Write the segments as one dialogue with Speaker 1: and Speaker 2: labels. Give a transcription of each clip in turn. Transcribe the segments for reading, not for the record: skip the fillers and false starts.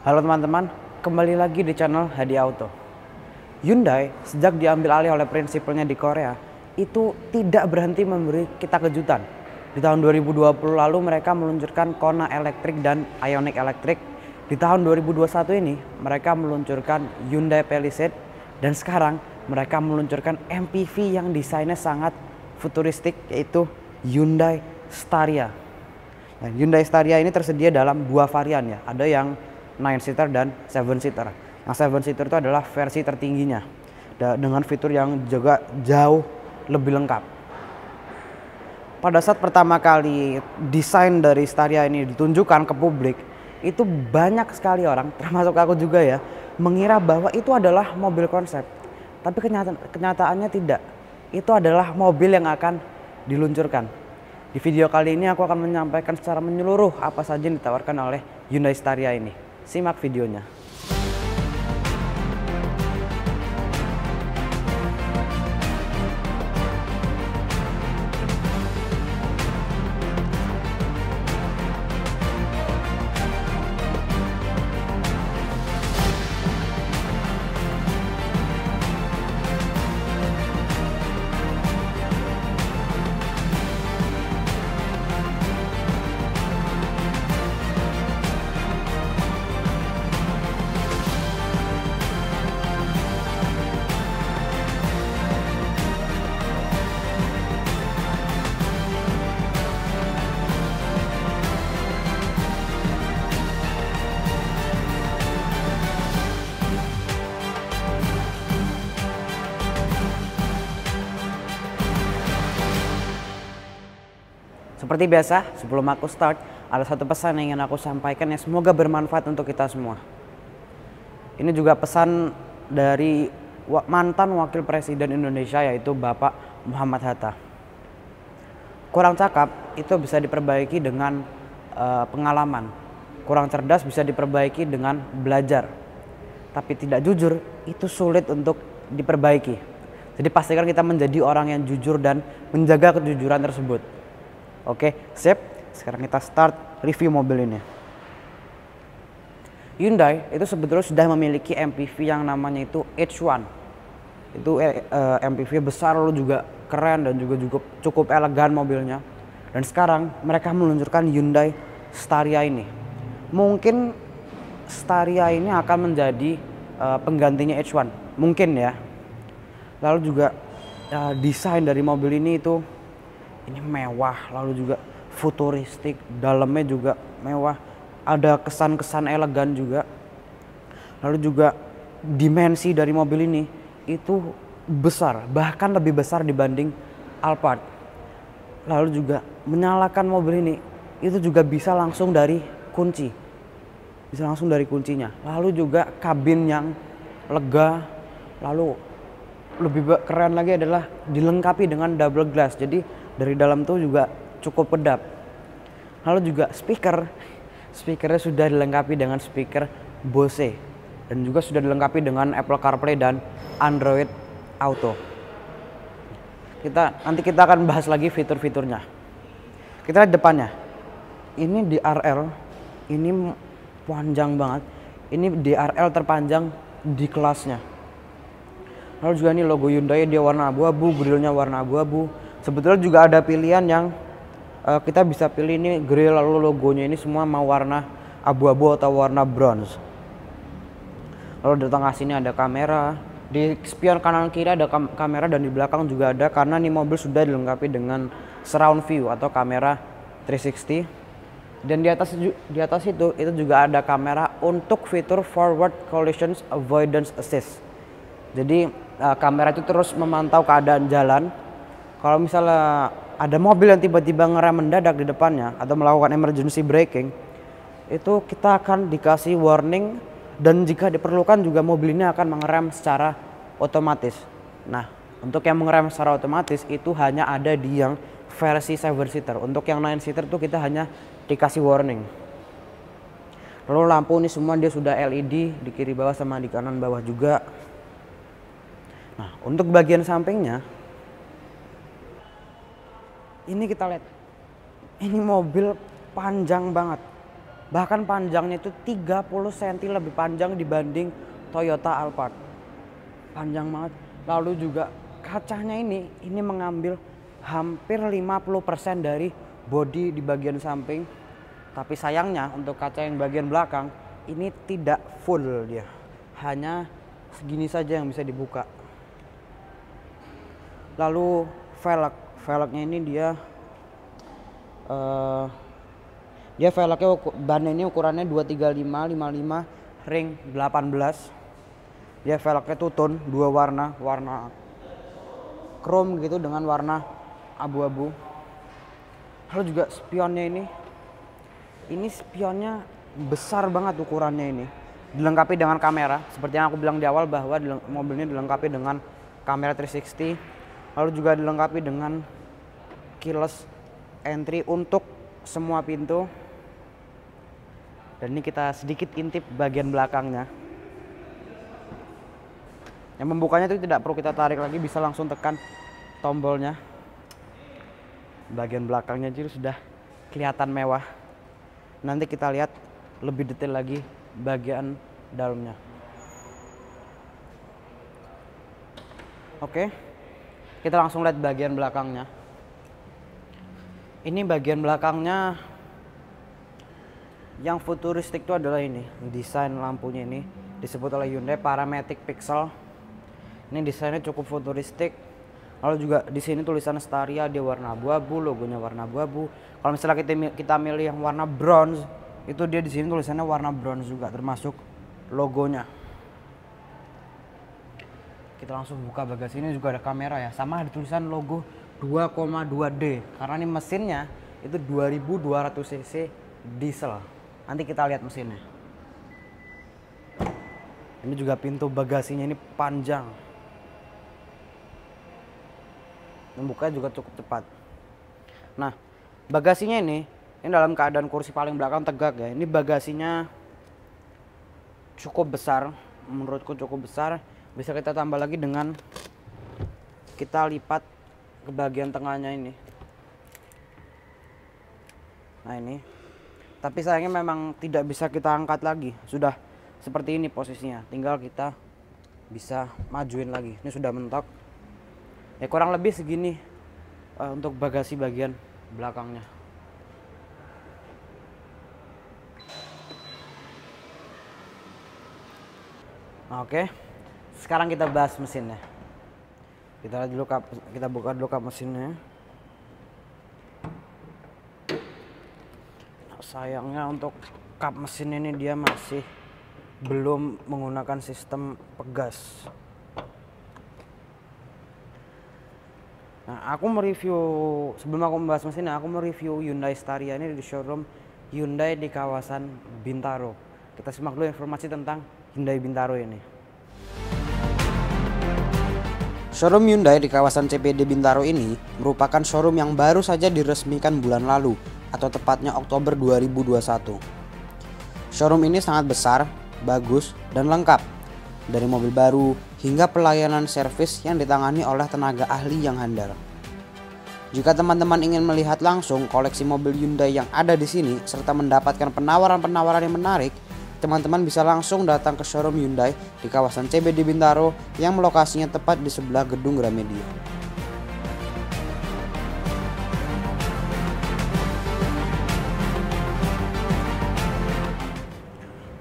Speaker 1: Halo teman-teman, kembali lagi di channel Hadi Auto. Hyundai sejak diambil alih oleh prinsipalnya di Korea, itu tidak berhenti memberi kita kejutan. Di tahun 2020 lalu mereka meluncurkan Kona Electric dan Ioniq Electric. Di tahun 2021 ini mereka meluncurkan Hyundai Palisade, dan sekarang mereka meluncurkan MPV yang desainnya sangat futuristik, yaitu Hyundai Staria. Nah, Hyundai Staria ini tersedia dalam dua varian ya, ada yang 9-seater dan 7-seater. Yang 7-seater itu adalah versi tertingginya dengan fitur yang juga jauh lebih lengkap. Pada saat pertama kali desain dari Staria ini ditunjukkan ke publik, itu banyak sekali orang, termasuk aku juga ya, mengira bahwa itu adalah mobil konsep. Tapi kenyataannya tidak. Itu adalah mobil yang akan diluncurkan. Di video kali ini aku akan menyampaikan secara menyeluruh apa saja yang ditawarkan oleh Hyundai Staria ini. Simak videonya. Seperti biasa, sebelum aku start, ada satu pesan yang ingin aku sampaikan yang semoga bermanfaat untuk kita semua. Ini juga pesan dari mantan Wakil Presiden Indonesia, yaitu Bapak Muhammad Hatta. Kurang cakap itu bisa diperbaiki dengan pengalaman. Kurang cerdas bisa diperbaiki dengan belajar. Tapi tidak jujur itu sulit untuk diperbaiki. Jadi pastikan kita menjadi orang yang jujur dan menjaga kejujuran tersebut. Oke, sip. Sekarang kita start review mobil ini. Hyundai itu sebetulnya sudah memiliki MPV yang namanya itu H1. Itu MPV besar, lalu juga keren dan juga cukup elegan mobilnya. Dan sekarang mereka meluncurkan Hyundai Staria ini. Mungkin Staria ini akan menjadi penggantinya H1. Mungkin ya. Lalu juga desain dari mobil ini itu mewah, lalu juga futuristik, dalamnya juga mewah, ada kesan-kesan elegan juga. Lalu juga dimensi dari mobil ini itu besar, bahkan lebih besar dibanding Alphard. Lalu juga menyalakan mobil ini itu juga bisa langsung dari kunci, bisa langsung dari kuncinya. Lalu juga kabin yang lega, lalu lebih keren lagi adalah dilengkapi dengan double glass, jadi dari dalam tuh juga cukup kedap. Lalu juga speakernya sudah dilengkapi dengan speaker Bose, dan juga sudah dilengkapi dengan Apple CarPlay dan Android Auto. Nanti kita akan bahas lagi fitur-fiturnya. Kita lihat depannya. Ini DRL, ini panjang banget. Ini DRL terpanjang di kelasnya. Lalu juga ini logo Hyundai, dia warna abu-abu, grillnya warna abu-abu. Sebetulnya juga ada pilihan yang kita bisa pilih ini grill, lalu logonya ini semua mau warna abu-abu atau warna bronze. Lalu di tengah sini ada kamera, di spion kanan kiri ada kamera, dan di belakang juga ada, karena nih mobil sudah dilengkapi dengan surround view atau kamera 360. Dan di atas itu juga ada kamera untuk fitur forward collision avoidance assist. Jadi kamera itu terus memantau keadaan jalan. Kalau misalnya ada mobil yang tiba-tiba ngerem mendadak di depannya atau melakukan emergency braking, itu kita akan dikasih warning, dan jika diperlukan juga mobil ini akan mengerem secara otomatis. Nah, untuk yang mengerem secara otomatis itu hanya ada di yang versi 7-seater. Untuk yang 9-seater tuh kita hanya dikasih warning. Lalu lampu ini semua dia sudah LED di kiri bawah sama di kanan bawah juga. Nah, untuk bagian sampingnya ini kita lihat, ini mobil panjang banget. Bahkan panjangnya itu 30 cm lebih panjang dibanding Toyota Alphard. Panjang banget. Lalu juga kacanya ini mengambil hampir 50% dari bodi di bagian samping. Tapi sayangnya untuk kaca yang bagian belakang ini tidak full dia. Hanya segini saja yang bisa dibuka. Lalu velgnya ini dia velgnya ban ini ukurannya 235 55 ring 18. Dia velgnya tutun dua warna chrome gitu dengan warna abu-abu. Lalu juga spionnya ini spionnya besar banget ukurannya ini. Dilengkapi dengan kamera, seperti yang aku bilang di awal bahwa mobil ini dilengkapi dengan kamera 360. Lalu juga dilengkapi dengan keyless entry untuk semua pintu. Dan ini kita sedikit intip bagian belakangnya. Yang membukanya itu tidak perlu kita tarik lagi, bisa langsung tekan tombolnya. Bagian belakangnya jadi sudah kelihatan mewah. Nanti kita lihat lebih detail lagi bagian dalamnya. Oke, kita langsung lihat bagian belakangnya. Ini bagian belakangnya yang futuristik itu adalah ini. Desain lampunya ini disebut oleh Hyundai Paramatic Pixel. Ini desainnya cukup futuristik. Lalu juga di sini tulisan Staria dia warna abu-abu, logonya warna abu-abu. Kalau misalnya kita milih yang warna bronze, itu dia di sini tulisannya warna bronze juga, termasuk logonya. Kita langsung buka bagasi. Ini juga ada kamera ya, sama ada tulisan logo 2,2D karena ini mesinnya itu 2200 cc diesel. Nanti kita lihat mesinnya. Ini juga pintu bagasinya ini panjang. Membuka juga cukup cepat. Nah, bagasinya ini dalam keadaan kursi paling belakang tegak ya. Ini bagasinya cukup besar, menurutku cukup besar. Bisa kita tambah lagi dengan kita lipat ke bagian tengahnya ini. Nah ini. Tapi sayangnya memang tidak bisa kita angkat lagi. Sudah seperti ini posisinya. Tinggal kita bisa majuin lagi. Ini sudah mentok. Ya kurang lebih segini untuk bagasi bagian belakangnya. Oke, sekarang kita bahas mesinnya. Kita lihat dulu kita buka dulu kap mesinnya. Sayangnya untuk kap mesin ini dia masih belum menggunakan sistem pegas. Nah, aku mereview, sebelum aku membahas mesinnya, aku mereview Hyundai Staria ini di showroom Hyundai di kawasan Bintaro. Kita simak dulu informasi tentang Hyundai Bintaro ini. Showroom Hyundai di kawasan CPD Bintaro ini merupakan showroom yang baru saja diresmikan bulan lalu, atau tepatnya Oktober 2021. Showroom ini sangat besar, bagus, dan lengkap. Dari mobil baru hingga pelayanan servis yang ditangani oleh tenaga ahli yang handal. Jika teman-teman ingin melihat langsung koleksi mobil Hyundai yang ada di sini serta mendapatkan penawaran-penawaran yang menarik, teman-teman bisa langsung datang ke showroom Hyundai di kawasan CBD Bintaro yang lokasinya tepat di sebelah gedung Gramedia.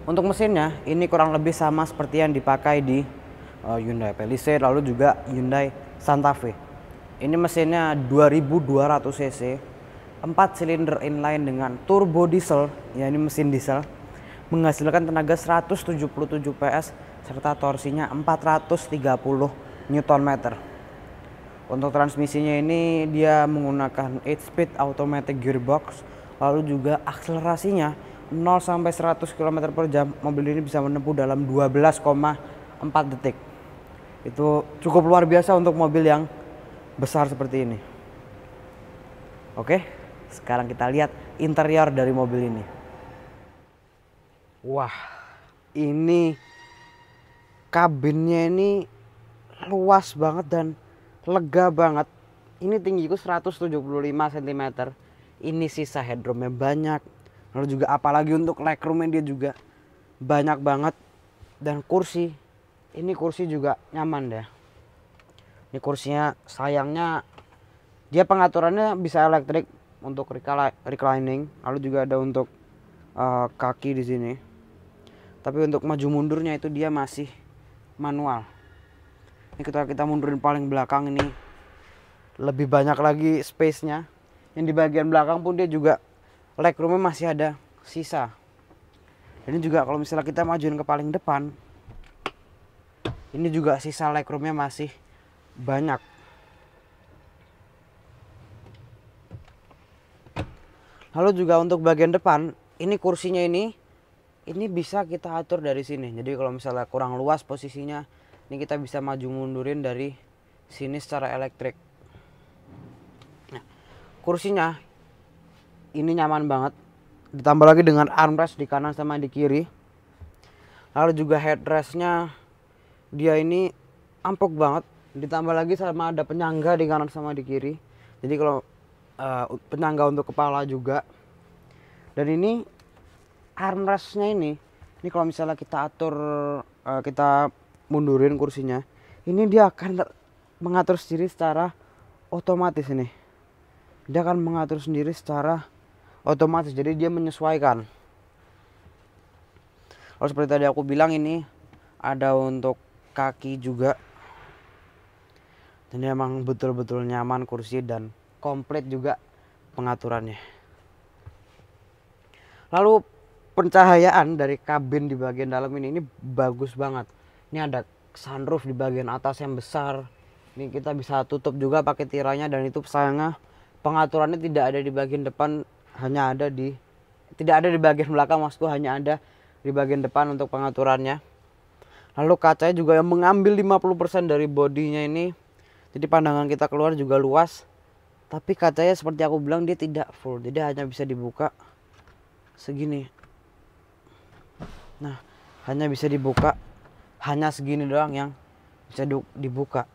Speaker 1: Untuk mesinnya ini kurang lebih sama seperti yang dipakai di Hyundai Palisade lalu juga Hyundai Santa Fe. Ini mesinnya 2200 cc, 4 silinder inline dengan turbo diesel, ya ini mesin diesel, menghasilkan tenaga 177 PS serta torsinya 430 Nm. Untuk transmisinya ini dia menggunakan 8-speed automatic gearbox, lalu juga akselerasinya 0 sampai 100 km/jam mobil ini bisa menempuh dalam 12,4 detik. Itu cukup luar biasa untuk mobil yang besar seperti ini. Oke, sekarang kita lihat interior dari mobil ini. Wah, ini kabinnya ini luas banget dan lega banget. Ini tinggiku 175 cm. Ini sisa headroomnya banyak. Lalu juga apalagi untuk legroomnya dia juga banyak banget. Dan kursi, ini kursi juga nyaman deh. Ini kursinya sayangnya dia pengaturannya bisa elektrik untuk reclining. Lalu juga ada untuk kaki di sini. Tapi untuk maju mundurnya itu dia masih manual. Ini kita mundurin paling belakang ini lebih banyak lagi space-nya. Yang di bagian belakang pun dia juga legroomnya masih ada sisa. Ini juga kalau misalnya kita majuin ke paling depan, ini juga sisa legroomnya masih banyak. Lalu juga untuk bagian depan, ini kursinya ini bisa kita atur dari sini. Jadi kalau misalnya kurang luas posisinya, ini kita bisa maju mundurin dari sini secara elektrik. Nah, kursinya ini nyaman banget. Ditambah lagi dengan armrest di kanan sama di kiri. Lalu juga headrestnya dia ini empuk banget. Ditambah lagi sama ada penyangga di kanan sama di kiri. Jadi kalau penyangga untuk kepala juga. Dan ini armrestnya ini kalau misalnya kita atur, kita mundurin kursinya, ini dia akan mengatur sendiri secara otomatis. Ini dia akan mengatur sendiri secara otomatis, jadi dia menyesuaikan. Lalu seperti tadi aku bilang, ini ada untuk kaki juga. Dan emang betul-betul nyaman kursi dan komplit juga pengaturannya. Lalu pencahayaan dari kabin di bagian dalam ini bagus banget. Ini ada sunroof di bagian atas yang besar. Ini kita bisa tutup juga pakai tirainya, dan itu sayangnya pengaturannya tidak ada di bagian depan, tidak ada di bagian belakang, maksudku hanya ada di bagian depan untuk pengaturannya. Lalu kacanya juga yang mengambil 50% dari bodinya ini. Jadi pandangan kita keluar juga luas. Tapi kacanya seperti aku bilang dia tidak full. Jadi hanya bisa dibuka segini. Nah, hanya bisa dibuka hanya segini doang yang bisa dibuka.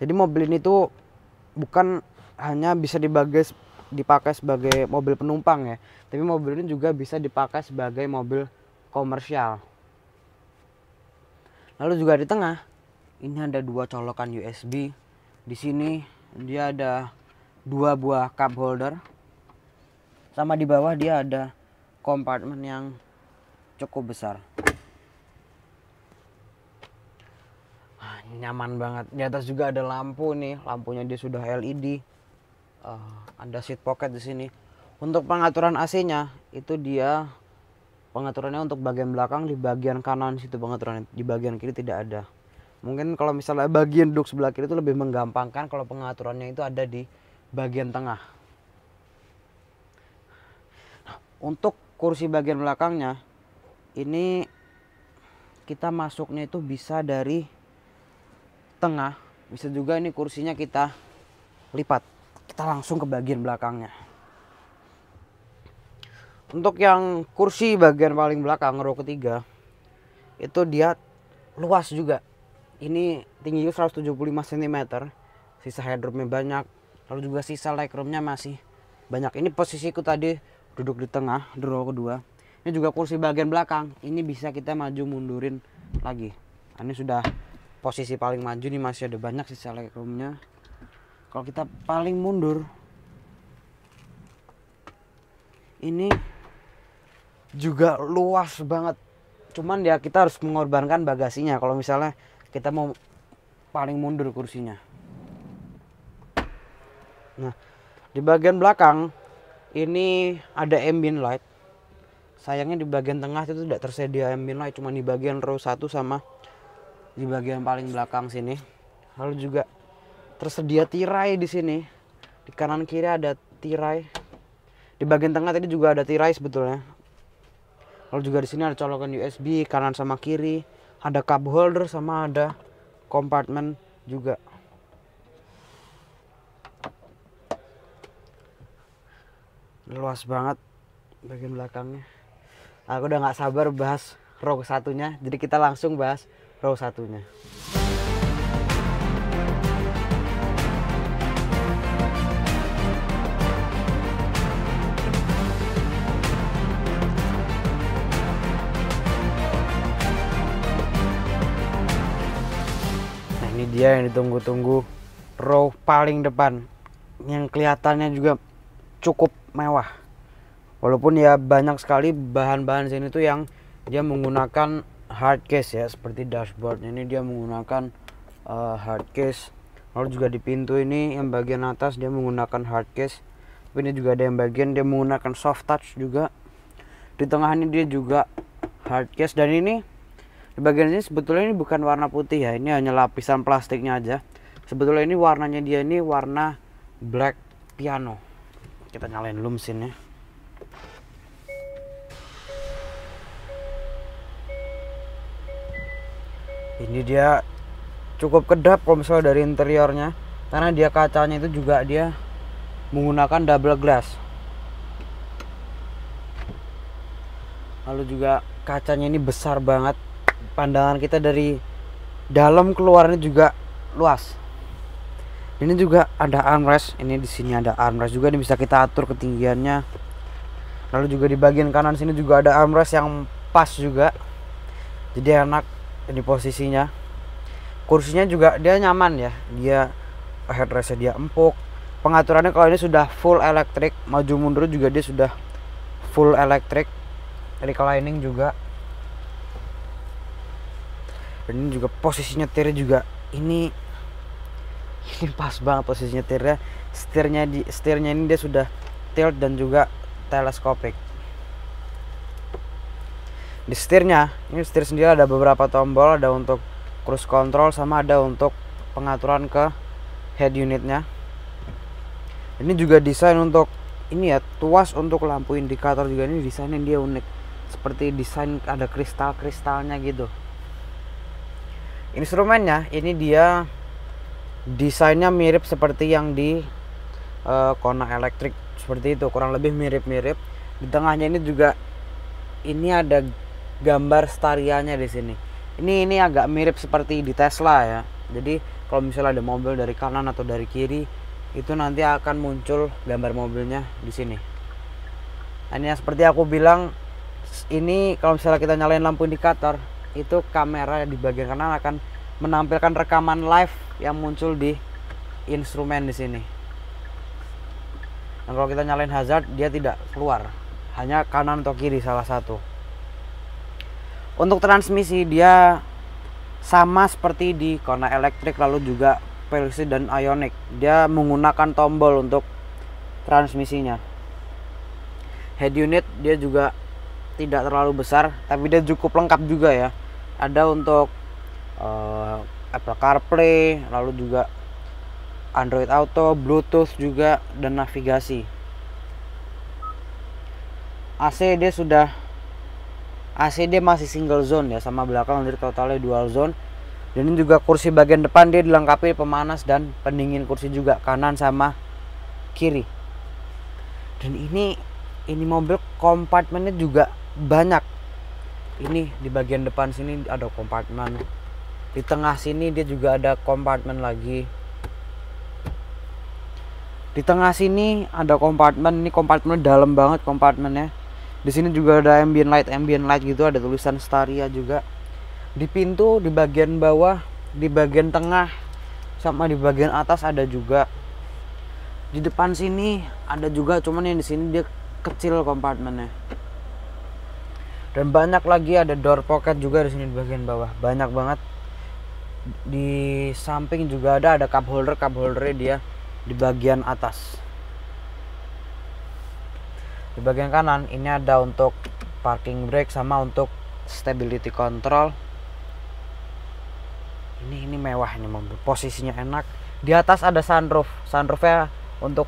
Speaker 1: Jadi mobil ini tuh bukan hanya bisa dipakai sebagai mobil penumpang ya, tapi mobil ini juga bisa dipakai sebagai mobil komersial. Lalu juga di tengah ini ada dua colokan USB. Di sini dia ada 2 buah cup holder, sama di bawah dia ada kompartemen yang cukup besar. Nyaman banget. Di atas juga ada lampu nih, lampunya dia sudah LED. Ada seat pocket di sini. Untuk pengaturan AC-nya itu dia pengaturannya untuk bagian belakang di bagian kanan situ pengaturannya. Di bagian kiri tidak ada. Mungkin kalau misalnya bagian duduk sebelah kiri itu lebih menggampangkan kalau pengaturannya itu ada di bagian tengah. Nah, untuk kursi bagian belakangnya ini kita masuknya itu bisa dari tengah, bisa juga ini kursinya kita lipat, kita langsung ke bagian belakangnya. Untuk yang kursi bagian paling belakang row ketiga itu dia luas juga. Ini tingginya 175 cm, sisa headroomnya banyak, lalu juga sisa legroomnya masih banyak. Ini posisiku tadi duduk di tengah di row kedua. Ini juga kursi bagian belakang, ini bisa kita maju mundurin lagi. Ini sudah posisi paling maju nih, masih ada banyak sisa legroomnya. Kalau kita paling mundur, ini juga luas banget. Cuman ya kita harus mengorbankan bagasinya kalau misalnya kita mau paling mundur kursinya. Nah, di bagian belakang ini ada ambient light. Sayangnya di bagian tengah itu tidak tersedia ambient light, cuma di bagian row 1 sama di bagian paling belakang sini. Lalu juga tersedia tirai di sini. Di kanan kiri ada tirai. Di bagian tengah tadi juga ada tirai sebetulnya. Lalu juga di sini ada colokan USB kanan sama kiri, ada cup holder sama ada kompartemen juga. Luas banget bagian belakangnya. Aku udah nggak sabar bahas row satunya, jadi kita langsung bahas row satunya. dia yang ditunggu-tunggu, row paling depan yang kelihatannya juga cukup mewah. Walaupun ya banyak sekali bahan-bahan sini tuh yang dia menggunakan hard case ya, seperti dashboard ini dia menggunakan hard case. Lalu juga di pintu ini yang bagian atas dia menggunakan hard case. Tapi ini juga ada yang bagian dia menggunakan soft touch juga. Di tengah ini dia juga hard case, dan ini di bagian ini sebetulnya ini bukan warna putih ya, ini hanya lapisan plastiknya aja. Sebetulnya ini warnanya dia ini warna black piano. Kita nyalain dulu mesinnya. Ini dia cukup kedap kalau misalnya dari interiornya, karena dia kacanya itu juga dia menggunakan double glass. Lalu juga kacanya ini besar banget, pandangan kita dari dalam keluarnya juga luas. Ini juga ada armrest, ini di sini ada armrest juga, ini bisa kita atur ketinggiannya. Lalu juga di bagian kanan sini juga ada armrest yang pas juga, jadi enak ini posisinya. Kursinya juga dia nyaman ya, dia headrestnya dia empuk. Pengaturannya kalau ini sudah full elektrik, maju mundur juga dia sudah full elektrik. Reclining juga. Dan ini juga posisi nyetirnya juga ini pas banget posisi nyetirnya. Setirnya ini dia sudah tilt dan juga teleskopik. Di setirnya, ini setir sendiri ada beberapa tombol, ada untuk cruise control sama ada untuk pengaturan ke head unitnya. Ini juga desain untuk ini ya, tuas untuk lampu indikator juga, ini desainnya dia unik, seperti desain ada kristal-kristalnya gitu. Instrumennya ini dia desainnya mirip seperti yang di Kona elektrik, seperti itu, kurang lebih mirip-mirip. Di tengahnya ini juga ini ada gambar Starianya di sini. Ini agak mirip seperti di Tesla ya. Jadi kalau misalnya ada mobil dari kanan atau dari kiri, itu nanti akan muncul gambar mobilnya di sini. Nah, ini seperti aku bilang, ini kalau misalnya kita nyalain lampu indikator, itu kamera di bagian kanan akan menampilkan rekaman live yang muncul di instrumen di sini. Dan kalau kita nyalain hazard, dia tidak keluar, hanya kanan atau kiri salah satu. Untuk transmisi dia sama seperti di Kona elektrik, lalu juga PLC dan Ioniq. Dia menggunakan tombol untuk transmisinya. Head unit dia juga tidak terlalu besar, tapi dia cukup lengkap juga ya. Ada untuk Apple CarPlay, lalu juga Android Auto, Bluetooth juga, dan navigasi. AC dia masih single zone ya, sama belakang jadi totalnya dual zone. Dan ini juga kursi bagian depan dia dilengkapi pemanas dan pendingin kursi juga, kanan sama kiri. Dan ini mobil kompartemennya juga banyak. Ini di bagian depan sini ada kompartemen, di tengah sini dia juga ada kompartemen lagi. Di tengah sini ada kompartemen, ini kompartemen dalam banget kompartemennya. Di sini juga ada ambient light gitu, ada tulisan Staria juga. Di pintu di bagian bawah, di bagian tengah, sama di bagian atas ada juga. Di depan sini ada juga, cuman yang di sini dia kecil kompartemennya. Dan banyak lagi, ada door pocket juga di sini di bagian bawah, banyak banget. Di samping juga ada cup holdernya dia di bagian atas. Di bagian kanan ini ada untuk parking brake sama untuk stability control. Ini mewah ini mobil, posisinya enak. Di atas ada sunroofnya untuk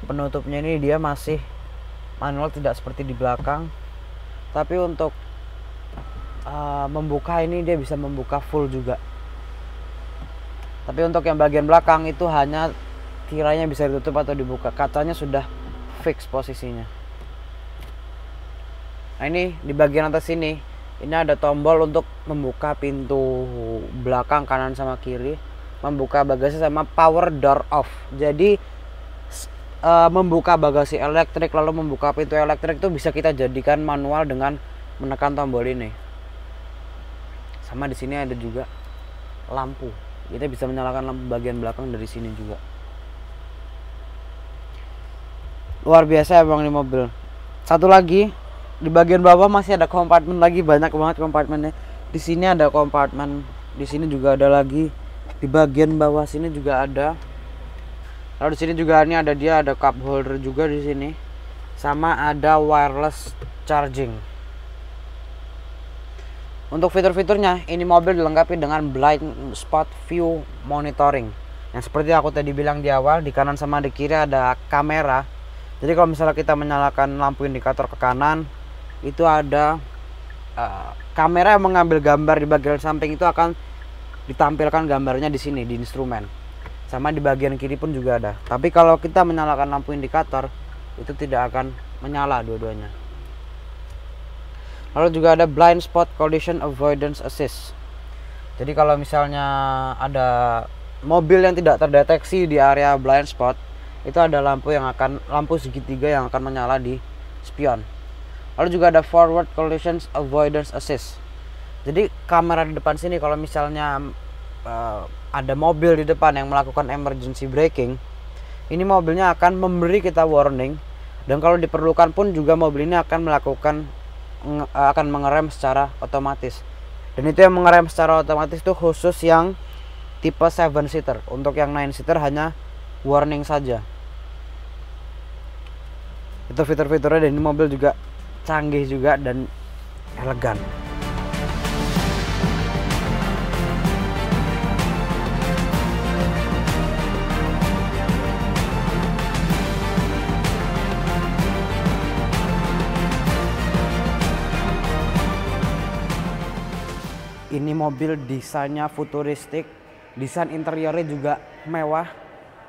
Speaker 1: penutupnya ini dia masih manual, tidak seperti di belakang. Tapi untuk membuka ini dia bisa membuka full juga. Tapi untuk yang bagian belakang itu hanya tirainya bisa ditutup atau dibuka, kacanya sudah fix posisinya. Nah, ini di bagian atas ini ada tombol untuk membuka pintu belakang kanan sama kiri, membuka bagasi sama power door off. Jadi membuka bagasi elektrik lalu membuka pintu elektrik itu bisa kita jadikan manual dengan menekan tombol ini. Sama di sini ada juga Kita bisa menyalakan lampu bagian belakang dari sini juga. Luar biasa emang ini mobil. Satu lagi, di bagian bawah masih ada kompartemen lagi, banyak banget kompartemennya. Di sini ada kompartemen, di sini juga ada lagi. Di bagian bawah sini juga ada. Lalu di sini juga ini ada cup holder juga di sini. Sama ada wireless charging. Untuk fitur-fiturnya, ini mobil dilengkapi dengan blind spot view monitoring. Yang seperti aku tadi bilang di awal, di kanan sama di kiri ada kamera. Jadi kalau misalnya kita menyalakan lampu indikator ke kanan, itu ada kamera yang mengambil gambar di bagian samping, itu akan ditampilkan gambarnya di sini di instrumen. Sama di bagian kiri pun juga ada. Tapi kalau kita menyalakan lampu indikator, itu tidak akan menyala dua-duanya. Lalu juga ada blind spot collision avoidance assist. Jadi kalau misalnya ada mobil yang tidak terdeteksi di area blind spot, itu ada lampu segitiga yang akan menyala di spion. Lalu juga ada forward collision avoidance assist. Jadi kamera di depan sini kalau misalnya ada mobil di depan yang melakukan emergency braking, ini mobilnya akan memberi kita warning, dan kalau diperlukan pun juga mobil ini akan mengerem secara otomatis. Dan itu yang mengerem secara otomatis itu khusus yang tipe 7 seater. Untuk yang 9 seater hanya warning saja. Itu fitur-fiturnya, dan ini mobil juga canggih juga dan elegan. Ini mobil desainnya futuristik, desain interiornya juga mewah,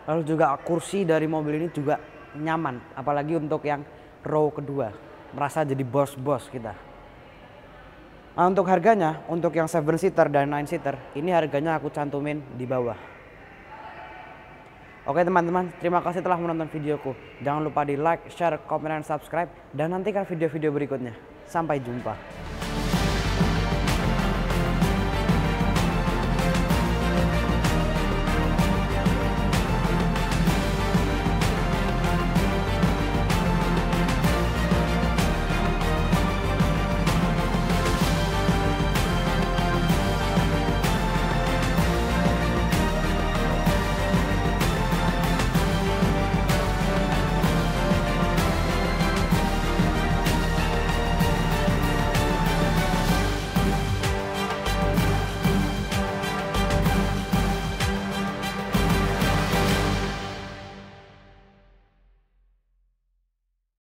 Speaker 1: lalu juga kursi dari mobil ini juga nyaman, apalagi untuk yang row kedua, merasa jadi bos-bos kita. Nah, untuk harganya, untuk yang 7 seater dan 9 seater, ini harganya aku cantumin di bawah. Oke teman-teman, terima kasih telah menonton videoku. Jangan lupa di like, share, komen, dan subscribe, dan nantikan video-video berikutnya. Sampai jumpa.